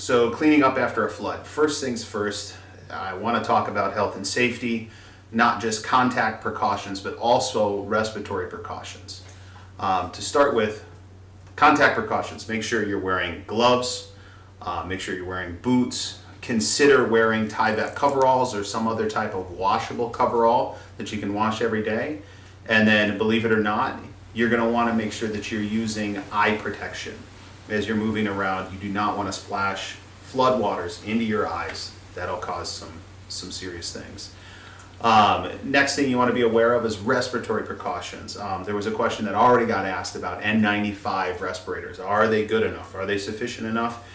So cleaning up after a flood. First things first, I want to talk about health and safety, not just contact precautions, but also respiratory precautions. To start with, contact precautions. Make sure you're wearing gloves, make sure you're wearing boots. Consider wearing Tyvek coveralls or some other type of washable coverall that you can wash every day. And then, believe it or not, you're going to want to make sure that you're using eye protection. As you're moving around, you do not want to splash flood waters into your eyes. That'll cause some serious things. Next thing you want to be aware of is respiratory precautions. There was a question that already got asked about N95 respirators. Are they good enough? Are they sufficient enough?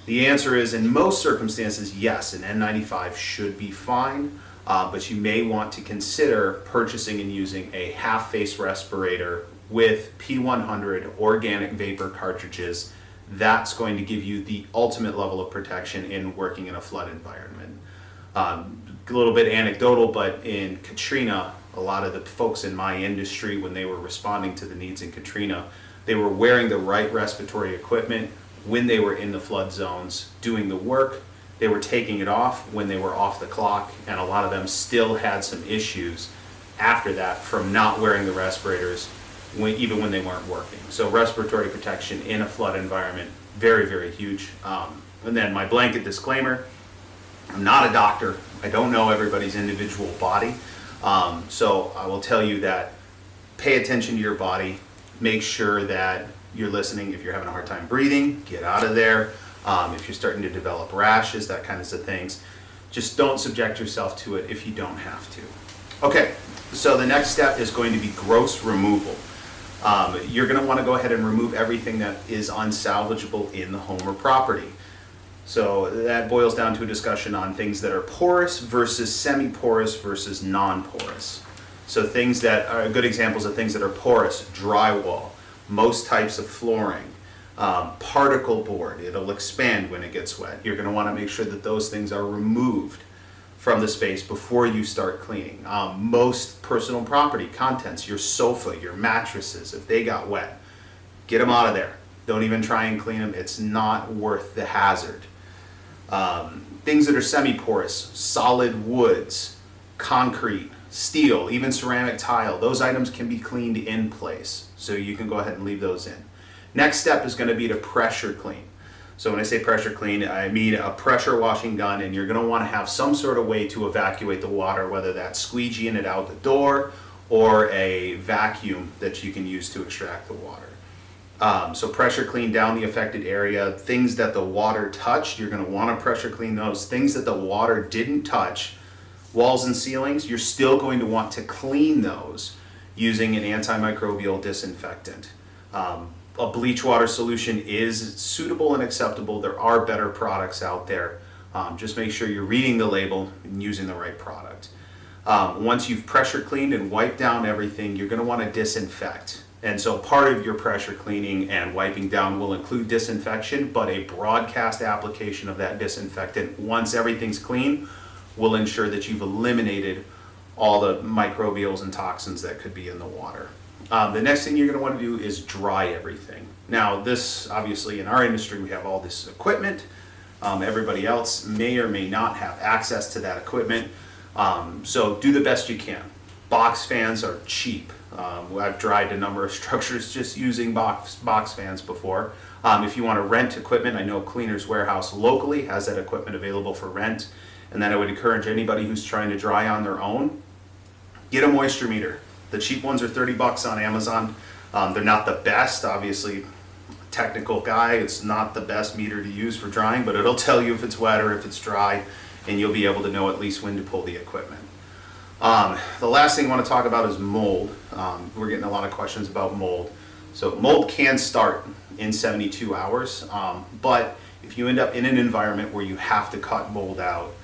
The answer is, in most circumstances, yes, an N95 should be fine, but you may want to consider purchasing and using a half-face respirator with P100 organic vapor cartridges. That's going to give you the ultimate level of protection in working in a flood environment. A little bit anecdotal, but in Katrina, a lot of the folks in my industry, when they were responding to the needs in Katrina, they were wearing the right respiratory equipment when they were in the flood zones doing the work. They were taking it off when they were off the clock, and a lot of them still had some issues after that from not wearing the respirators even when they weren't working. So respiratory protection in a flood environment, very, very huge. And then my blanket disclaimer, I'm not a doctor. I don't know everybody's individual body. So I will tell you that pay attention to your body. Make sure that you're listening. If you're having a hard time breathing, get out of there. If you're starting to develop rashes, that kinds of things, just don't subject yourself to it if you don't have to. Okay, so the next step is going to be gross removal. You're going to want to go ahead and remove everything that is unsalvageable in the home or property. So that boils down to a discussion on things that are porous versus semi-porous versus non-porous. So things that are good examples of things that are porous: drywall, most types of flooring, particle board. It'll expand when it gets wet. You're going to want to make sure that those things are removed from the space before you start cleaning. Most personal property contents, your sofa, your mattresses, if they got wet, get them out of there. Don't even try and clean them. It's not worth the hazard. Things that are semi-porous, solid woods, concrete, steel, even ceramic tile, those items can be cleaned in place. So you can go ahead and leave those in. Next step is going to be to pressure clean. So when I say pressure clean, I mean a pressure washing gun, and you're going to want to have some sort of way to evacuate the water, whether that's squeegeeing it out the door or a vacuum that you can use to extract the water. So pressure clean down the affected area. Things that the water touched, you're going to want to pressure clean those. Things that the water didn't touch, walls and ceilings, you're still going to want to clean those using an antimicrobial disinfectant. A bleach water solution is suitable and acceptable. There are better products out there. Just make sure you're reading the label and using the right product. Once you've pressure cleaned and wiped down everything, you're going to want to disinfect. And so part of your pressure cleaning and wiping down will include disinfection, but a broadcast application of that disinfectant once everything's clean will ensure that you've eliminated all the microbials and toxins that could be in the water. The next thing you're going to want to do is dry everything. Now this, obviously in our industry, we have all this equipment. Everybody else may or may not have access to that equipment. So do the best you can. Box fans are cheap. I've dried a number of structures just using box fans before. If you want to rent equipment, I know Cleaners Warehouse locally has that equipment available for rent. And then I would encourage anybody who's trying to dry on their own, get a moisture meter. The cheap ones are $30 on Amazon. They're not the best, obviously. Technical guy, it's not the best meter to use for drying, but it'll tell you if it's wet or if it's dry, and you'll be able to know at least when to pull the equipment. The last thing I want to talk about is mold. We're getting a lot of questions about mold. So mold can start in 72 hours, but if you end up in an environment where you have to cut mold out,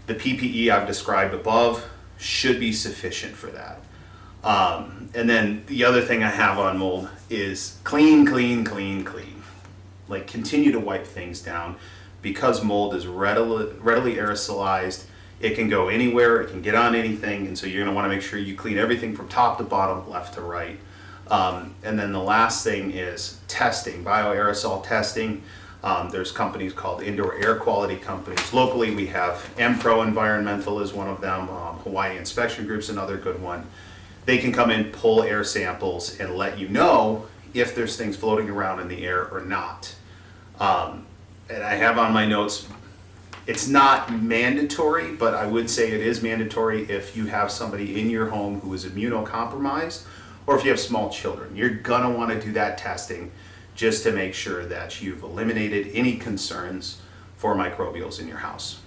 the PPE I've described above should be sufficient for that. And then the other thing I have on mold is clean. Like, continue to wipe things down, because mold is readily aerosolized. It can go anywhere, it can get on anything, and so you're going to want to make sure you clean everything from top to bottom, left to right. And then the last thing is testing, bioaerosol testing. There's companies called indoor air quality companies. Locally, we have MPro Environmental is one of them. Hawaii Inspection Group's another good one. They can come in, pull air samples, and let you know if there's things floating around in the air or not. And I have on my notes, it's not mandatory, but I would say it is mandatory if you have somebody in your home who is immunocompromised, or if you have small children. You're gonna wanna do that testing just to make sure that you've eliminated any concerns for microbials in your house.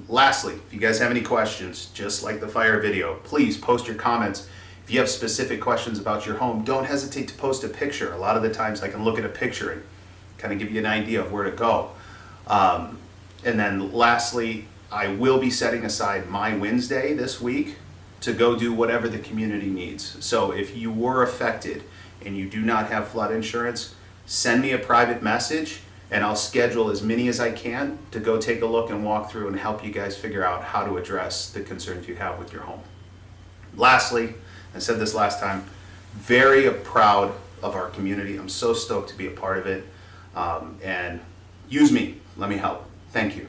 Lastly, if you guys have any questions, just like the fire video, please post your comments. If you have specific questions about your home, don't hesitate to post a picture. A lot of the times I can look at a picture and kind of give you an idea of where to go. And then lastly, I will be setting aside my Wednesday this week to go do whatever the community needs. So if you were affected and you do not have flood insurance, send me a private message and I'll schedule as many as I can to go take a look and walk through and help you guys figure out how to address the concerns you have with your home. Lastly, I said this last time, very proud of our community. I'm so stoked to be a part of it. And use me, let me help. Thank you.